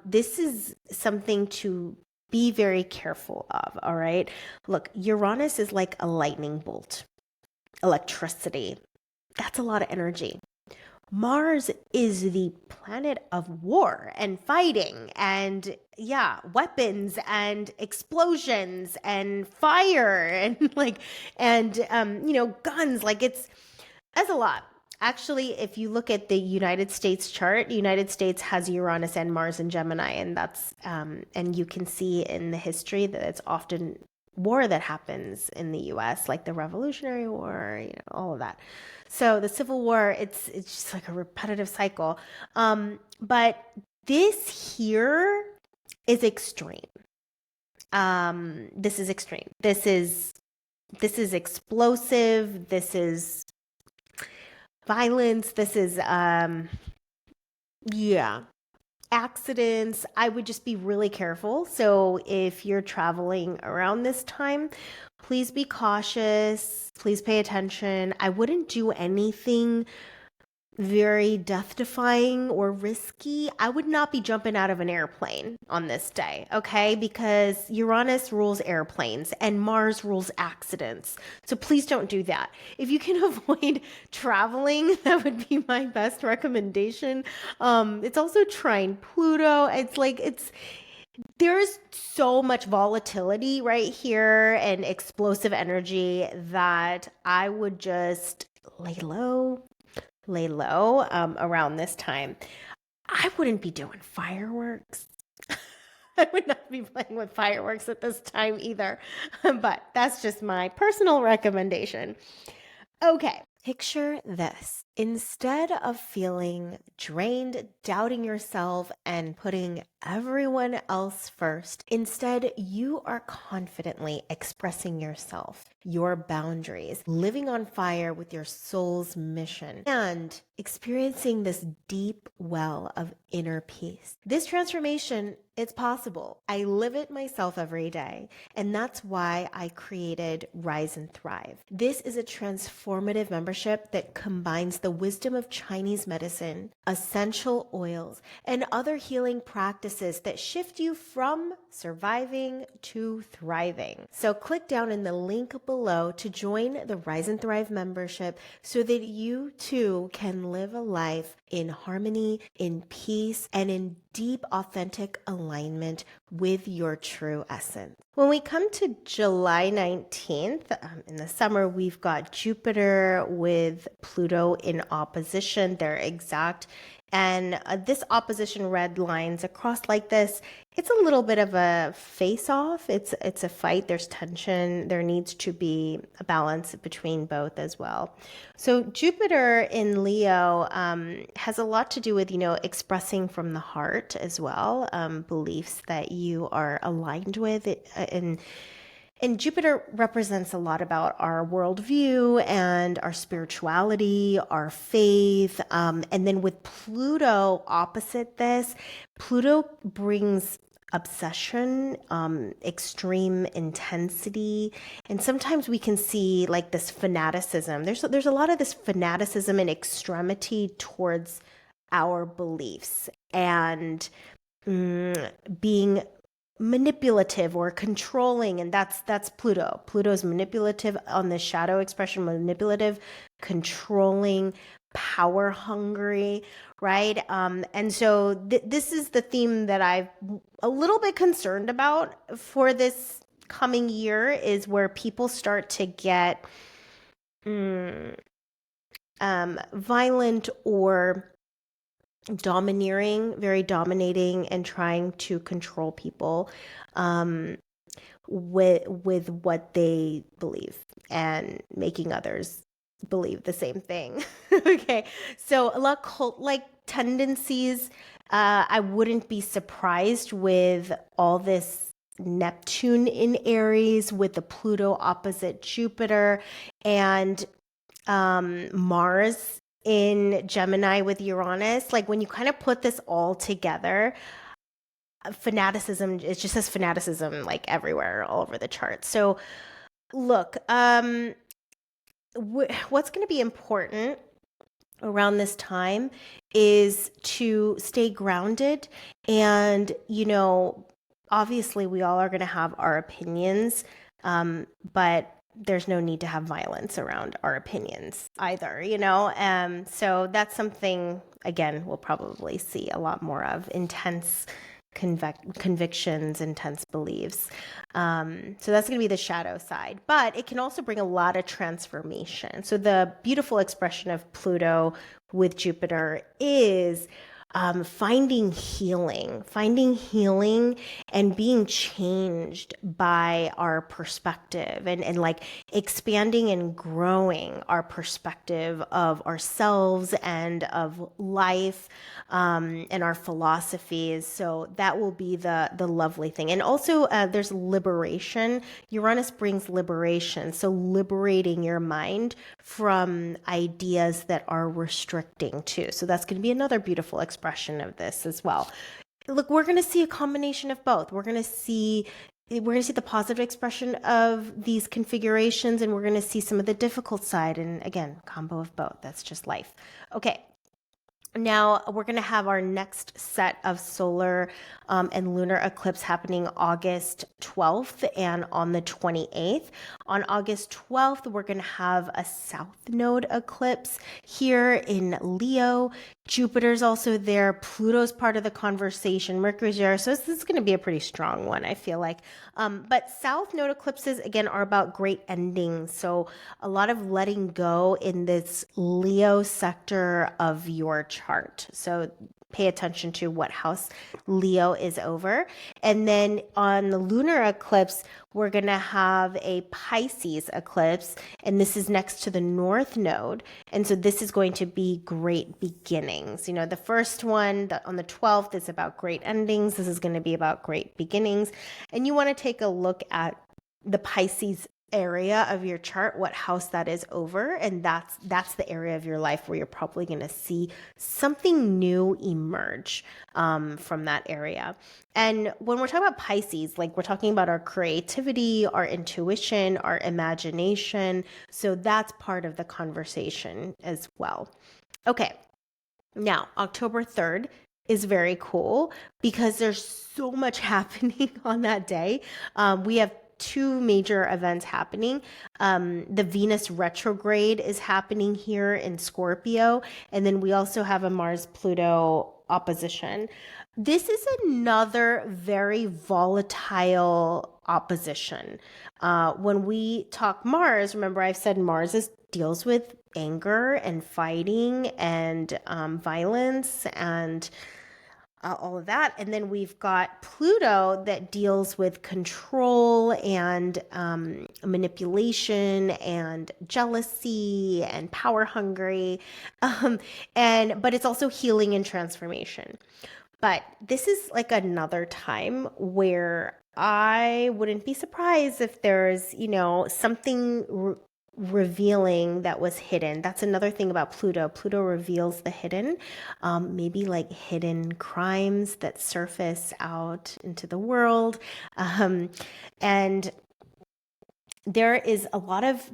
This is something to be very careful of, all right? Look, Uranus is like a lightning bolt, electricity. That's a lot of energy. Mars is the planet of war and fighting and weapons and explosions and fire and guns. That's a lot. Actually, if you look at the United States chart, the United States has Uranus and Mars in Gemini, and that's and you can see in the history that it's often war that happens in the U.S., like the Revolutionary War, all of that. So the Civil War, it's just like a repetitive cycle. But this here is extreme. This is extreme. This is explosive. This is violence. This is accidents. I would just be really careful. So if you're traveling around this time, please be cautious. Please pay attention. I wouldn't do anything very death-defying or risky. I would not be jumping out of an airplane on this day, okay? Because Uranus rules airplanes and Mars rules accidents. So please don't do that. If you can avoid traveling, that would be my best recommendation. It's also trine Pluto. There's so much volatility right here and explosive energy that I would just lay low around this time. I wouldn't be doing fireworks. I would not be playing with fireworks at this time either, but that's just my personal recommendation. Okay, picture this. Instead of feeling drained, doubting yourself, and putting everyone else first, instead you are confidently expressing yourself, your boundaries, living on fire with your soul's mission, and experiencing this deep well of inner peace. This transformation, it's possible. I live it myself every day, and that's why I created Rise and Thrive. This is a transformative membership that combines the wisdom of Chinese medicine, essential oils, and other healing practices that shift you from surviving to thriving. So click down in the link below to join the Rise and Thrive membership so that you too can live a life in harmony, in peace, and in deep, authentic alignment with your true essence. When we come to July 19th, in the summer, we've got Jupiter with Pluto in opposition. They're exact. And this opposition red lines across like this. It's a little bit of a face-off. It's a fight. There's tension. There needs to be a balance between both as well. So Jupiter in Leo has a lot to do with, expressing from the heart as well, beliefs that you are aligned with. And Jupiter represents a lot about our worldview and our spirituality, our faith. And then with Pluto opposite this, Pluto brings obsession, extreme intensity. And sometimes we can see like this fanaticism. There's a lot of this fanaticism and extremity towards our beliefs. And being manipulative or controlling, and that's Pluto. Pluto's manipulative on the shadow expression, manipulative, controlling, power hungry, right? And so this is the theme that I'm a little bit concerned about for this coming year, is where people start to get violent or domineering, very dominating, and trying to control people with what they believe and making others believe the same thing. Okay, so a lot of cult like tendencies. I wouldn't be surprised with all this Neptune in Aries, with the Pluto opposite Jupiter, and Mars in Gemini with Uranus. Like when you kind of put this all together, fanaticism, it just says fanaticism like everywhere, all over the chart. So look, what's going to be important around this time is to stay grounded. And, obviously we all are going to have our opinions, but there's no need to have violence around our opinions either, so that's something, again, we'll probably see a lot more of: intense convictions, intense beliefs. So that's going to be the shadow side, but it can also bring a lot of transformation. So the beautiful expression of Pluto with Jupiter is finding healing and being changed by our perspective, and like expanding and growing our perspective of ourselves and of life, and our philosophies. So that will be the lovely thing. And also there's liberation. Uranus brings liberation. So liberating your mind from ideas that are restricting too. So that's going to be another beautiful expression of this as well. Look, we're going to see a combination of both. We're going to see the positive expression of these configurations, and we're going to see some of the difficult side. And again, combo of both. That's just life. Okay. Now we're going to have our next set of solar and lunar eclipse happening August 12th and on the 28th. On August 12th, we're going to have a south node eclipse here in Leo. Jupiter's also there. Pluto's part of the conversation. Mercury's there. So this is going to be a pretty strong one, I feel like. But south node eclipses, again, are about great endings. So a lot of letting go in this Leo sector of your chart. So pay attention to what house Leo is over. And then on the lunar eclipse, we're going to have a Pisces eclipse, and this is next to the north node. And so this is going to be great beginnings. The first one on the 12th is about great endings. This is going to be about great beginnings. And you want to take a look at the Pisces area of your chart, what house that is over, and that's the area of your life where you're probably going to see something new emerge from that area. And when we're talking about Pisces, like, we're talking about our creativity, our intuition, our imagination. So that's part of the conversation as well. Okay, now October 3rd is very cool because there's so much happening on that day. We have two major events happening. The Venus retrograde is happening here in Scorpio, and then we also have a Mars-Pluto opposition. This is another very volatile opposition. When we talk Mars, remember I've said Mars deals with anger and fighting and violence and all of that. And then we've got Pluto that deals with control and manipulation and jealousy and power hungry. But it's also healing and transformation. But this is like another time where I wouldn't be surprised if there's, something revealing that was hidden. That's another thing about Pluto. Pluto reveals the hidden, maybe like hidden crimes that surface out into the world. And there is a lot of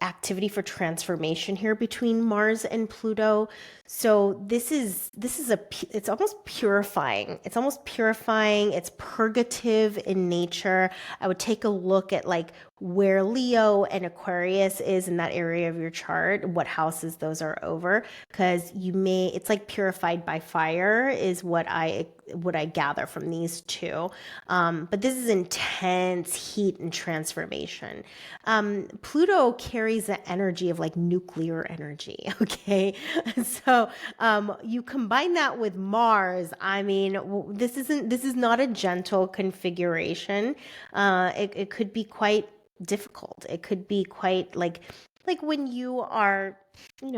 activity for transformation here between Mars and Pluto. So it's almost purifying. It's almost purifying. It's purgative in nature. I would take a look at like where Leo and Aquarius is in that area of your chart, what houses those are over, because it's like purified by fire is what I gather from these two. But this is intense heat and transformation. Pluto carries the energy of like nuclear energy. Okay. So, you combine that with Mars. I mean, this is not a gentle configuration. It could be quite difficult. It could be quite like when you are,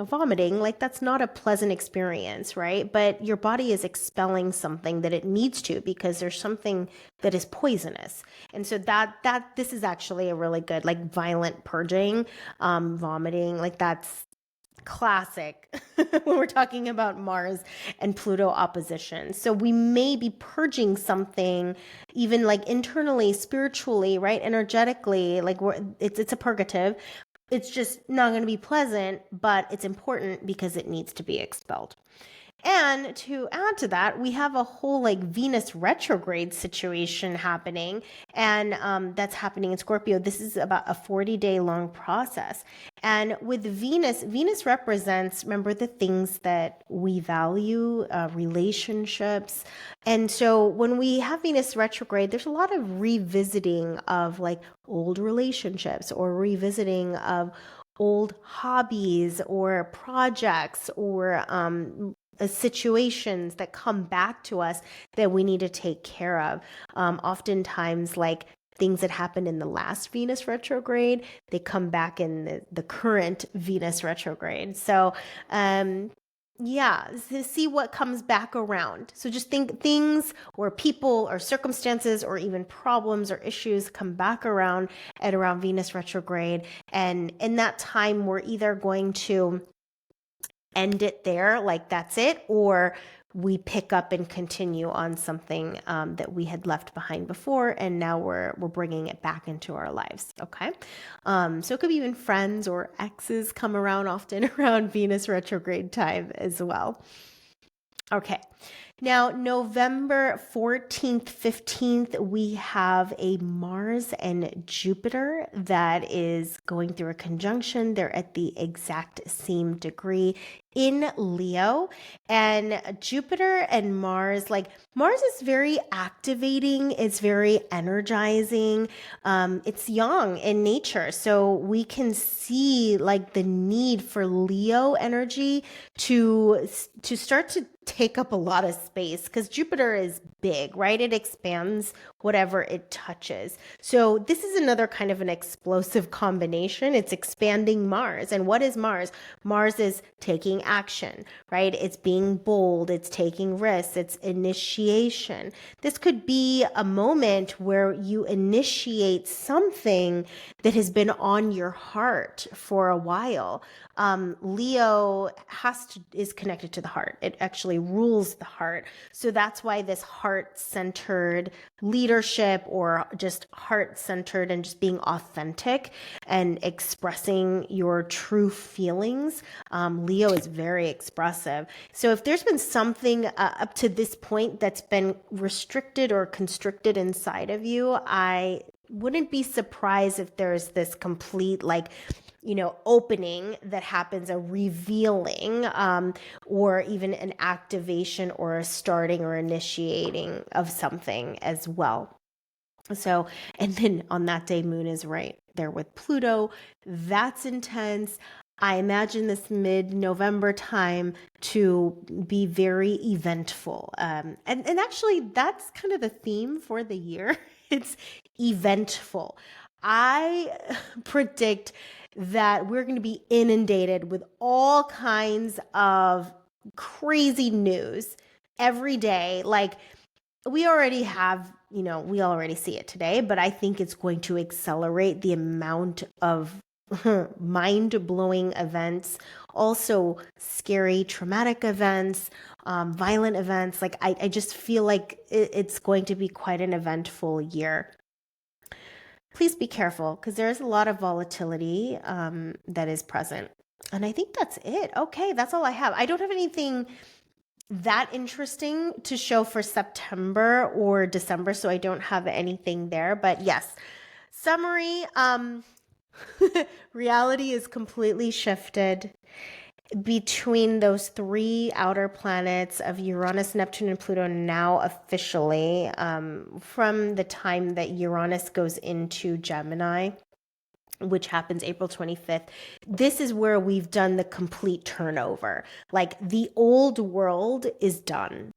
vomiting, like that's not a pleasant experience, right? But your body is expelling something that it needs to because there's something that is poisonous. And so this is actually a really good, like violent purging, vomiting, like that's classic when we're talking about Mars and Pluto opposition. So we may be purging something even like internally, spiritually, right? Energetically, like it's a purgative. It's just not going to be pleasant, but it's important because it needs to be expelled. And to add to that, we have a whole like Venus retrograde situation happening, and that's happening in Scorpio. This is about a 40-day long process. And with Venus represents, remember, the things that we value, relationships. And so when we have Venus retrograde, there's a lot of revisiting of like old relationships or revisiting of old hobbies or projects or situations that come back to us that we need to take care of. Oftentimes, like things that happened in the last Venus retrograde, they come back in the current Venus retrograde. So, yeah, to see what comes back around. So just think things or people or circumstances or even problems or issues come back around at around Venus retrograde. And in that time, we're either going to end it there, like that's it, or we pick up and continue on something that we had left behind before, and now we're bringing it back into our lives. Okay, so it could be even friends or exes come around often around Venus retrograde time as well. Okay. Now, November 14th, 15th, we have a Mars and Jupiter that is going through a conjunction. They're at the exact same degree in Leo. And Jupiter and Mars, like Mars is very activating, it's very energizing. It's yang in nature. So we can see like the need for Leo energy to start to take up a lot of space because Jupiter is big, right? It expands whatever it touches. So this is another kind of an explosive combination. It's expanding Mars. And what is Mars? Mars is taking action, right? It's being bold, it's taking risks, it's initiation. This could be a moment where you initiate something that has been on your heart for a while. Leo is connected to the heart. It actually rules the heart. So that's why this heart-centered leadership or just heart-centered and just being authentic and expressing your true feelings. Leo is very expressive. So if there's been something up to this point that's been restricted or constricted inside of you, I wouldn't be surprised if there's this complete opening that happens, a revealing, or even an activation or a starting or initiating of something as well. So, and then on that day, Moon is right there with Pluto. That's intense. I imagine this mid-November time to be very eventful. And actually, that's kind of the theme for the year. It's eventful. I predict that we're going to be inundated with all kinds of crazy news every day. Like we already have, we already see it today, but I think it's going to accelerate the amount of mind-blowing events, also scary, traumatic events, violent events. Like I just feel like it's going to be quite an eventful year. Please be careful because there is a lot of volatility that is present. And I think that's it. Okay, that's all I have. I don't have anything that interesting to show for September or December, so I don't have anything there. But yes, summary, reality is completely shifted between those three outer planets of Uranus, Neptune, and Pluto now officially, from the time that Uranus goes into Gemini, which happens April 25th. This is where we've done the complete turnover. Like the old world is done,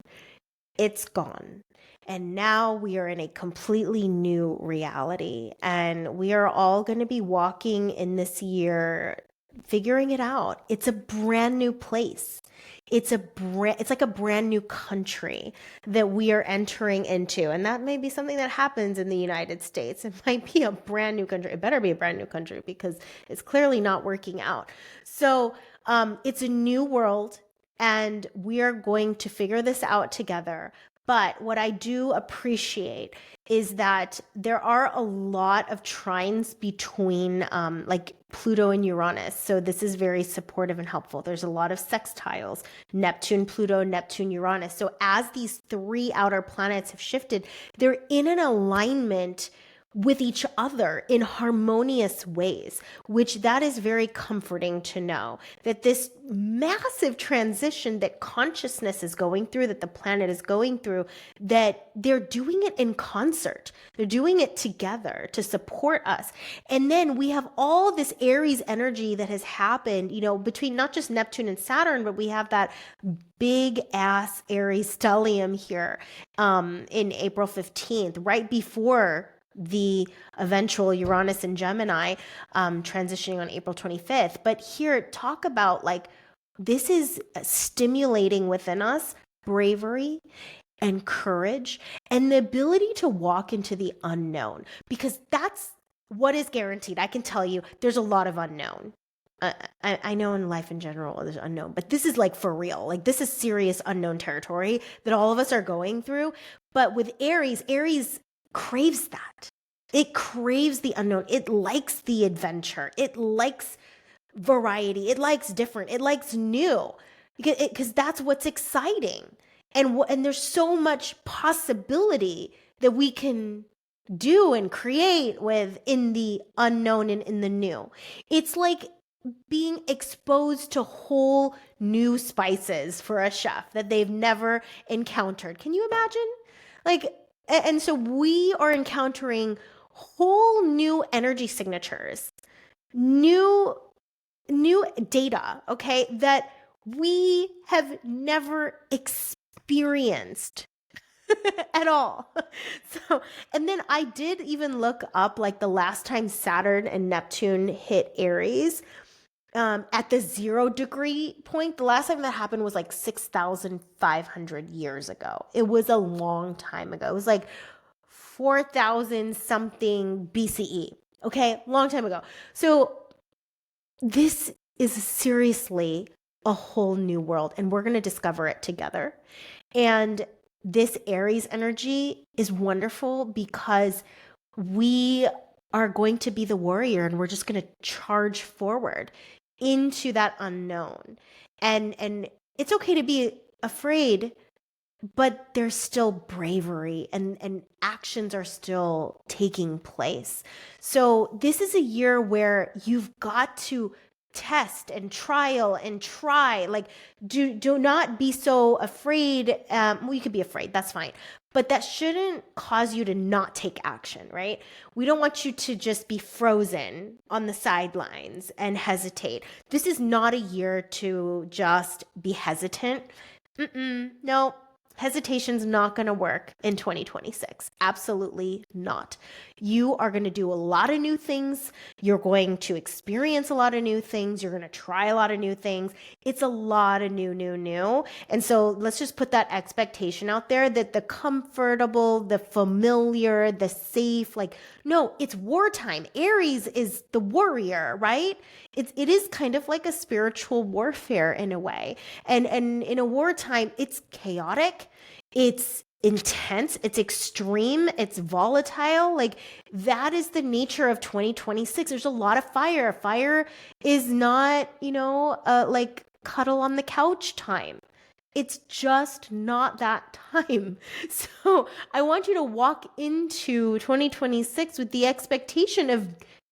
it's gone. And now we are in a completely new reality. And we are all going to be walking in this year, figuring it out. It's a brand new place. It's like a brand new country that we are entering into. And that may be something that happens in the United States. It might be a brand new country. It better be a brand new country because it's clearly not working out. So it's a new world and we are going to figure this out together. But what I do appreciate is that there are a lot of trines between like Pluto and Uranus. So this is very supportive and helpful. There's a lot of sextiles, Neptune, Pluto, Neptune, Uranus. So as these three outer planets have shifted, they're in an alignment with each other in harmonious ways, which that is very comforting to know that this massive transition that consciousness is going through, that the planet is going through, that they're doing it in concert. They're doing it together to support us. And then we have all this Aries energy that has happened, you know, between not just Neptune and Saturn, but we have that big ass Aries stellium here in April 15th, right before the eventual Uranus and Gemini transitioning on April 25th. But here, talk about like, this is stimulating within us bravery and courage and the ability to walk into the unknown, because that's what is guaranteed. I can tell you there's a lot of unknown. I know in life in general there's unknown, but this is like for real. Like this is serious unknown territory that all of us are going through. But with Aries craves that. It craves the unknown. It likes the adventure. It likes variety. It likes different. It likes new because that's what's exciting. And there's so much possibility that we can do and create with in the unknown and in the new. It's like being exposed to whole new spices for a chef that they've never encountered. Can you imagine? Like, and so we are encountering whole new energy signatures, new data, okay, that we have never experienced at all. So, and then I did even look up like the last time Saturn and Neptune hit Aries at the 0 degree point. The last time that happened was like 6,500 years ago. It was a long time ago. It was like 4,000 something BCE. Okay, long time ago. So this is seriously a whole new world, and we're going to discover it together. And this Aries energy is wonderful because we are going to be the warrior, and we're just going to charge forward into that unknown. And it's okay to be afraid, but there's still bravery and actions are still taking place. So this is a year where you've got to test and trial and try. Like, do not be so afraid. Well, you could be afraid, that's fine. But that shouldn't cause you to not take action, right? We don't want you to just be frozen on the sidelines and hesitate. This is not a year to just be hesitant. No, hesitation's not going to work in 2026. Absolutely not. You are going to do a lot of new things. You're going to experience a lot of new things. You're going to try a lot of new things. It's a lot of new. And so let's just put that expectation out there that the comfortable, the familiar, the safe, like, no, it's wartime. Aries is the warrior, right? It is kind of like a spiritual warfare in a way. And in a wartime, it's chaotic. It's intense, it's extreme, it's volatile. Like that is the nature of 2026. There's a lot of fire. Fire is not, like cuddle on the couch time. It's just not that time. So I want you to walk into 2026 with the expectation of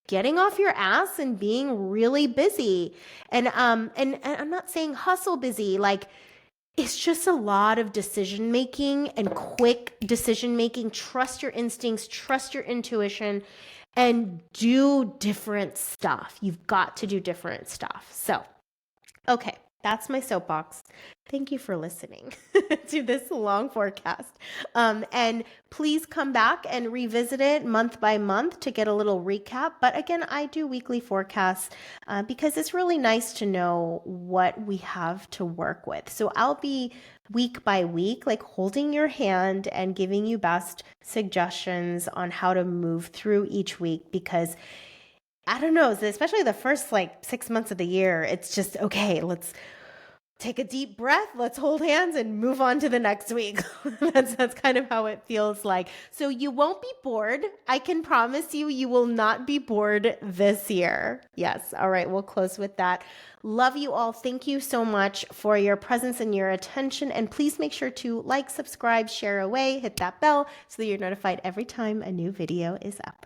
getting off your ass and being really busy. And I'm not saying hustle busy, like it's just a lot of decision making and quick decision making. Trust your instincts, trust your intuition, and do different stuff. You've got to do different stuff. So, okay, that's my soapbox. Thank you for listening to this long forecast. And please come back and revisit it month by month to get a little recap. But again, I do weekly forecasts because it's really nice to know what we have to work with. So I'll be week by week, like holding your hand and giving you best suggestions on how to move through each week, because I don't know, especially the first like 6 months of the year, it's just, okay, let's take a deep breath, let's hold hands and move on to the next week. That's kind of how it feels like. So you won't be bored. I can promise you, you will not be bored this year. Yes. All right. We'll close with that. Love you all. Thank you so much for your presence and your attention. And please make sure to like, subscribe, share away, hit that bell so that you're notified every time a new video is up.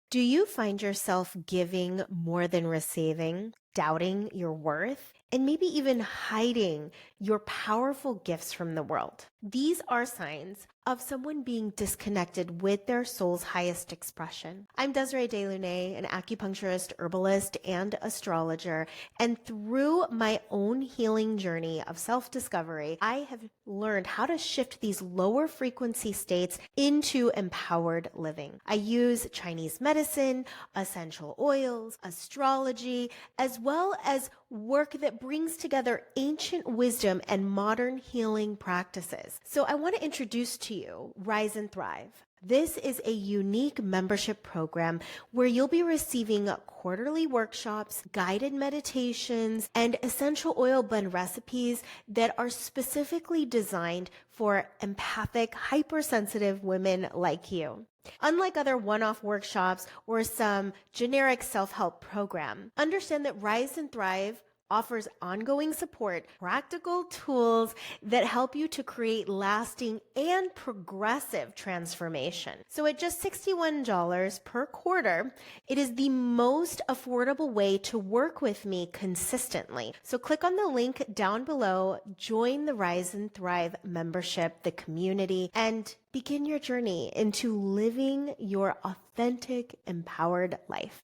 Do you find yourself giving more than receiving, doubting your worth, and maybe even hiding your powerful gifts from the world? These are signs of someone being disconnected with their soul's highest expression. I'm Desiree Delaunay, an acupuncturist, herbalist, and astrologer. And through my own healing journey of self-discovery, I have learned how to shift these lower frequency states into empowered living. I use Chinese medicine, essential oils, astrology, as well as work that brings together ancient wisdom and modern healing practices. So I want to introduce to you Rise and Thrive. This is a unique membership program where you'll be receiving quarterly workshops, guided meditations, and essential oil blend recipes that are specifically designed for empathic, hypersensitive women like you. Unlike other one-off workshops or some generic self-help program, understand that Rise and Thrive offers ongoing support, practical tools that help you to create lasting and progressive transformation. So at just $61 per quarter, it is the most affordable way to work with me consistently. So click on the link down below, join the Rise and Thrive membership, the community, and begin your journey into living your authentic, empowered life.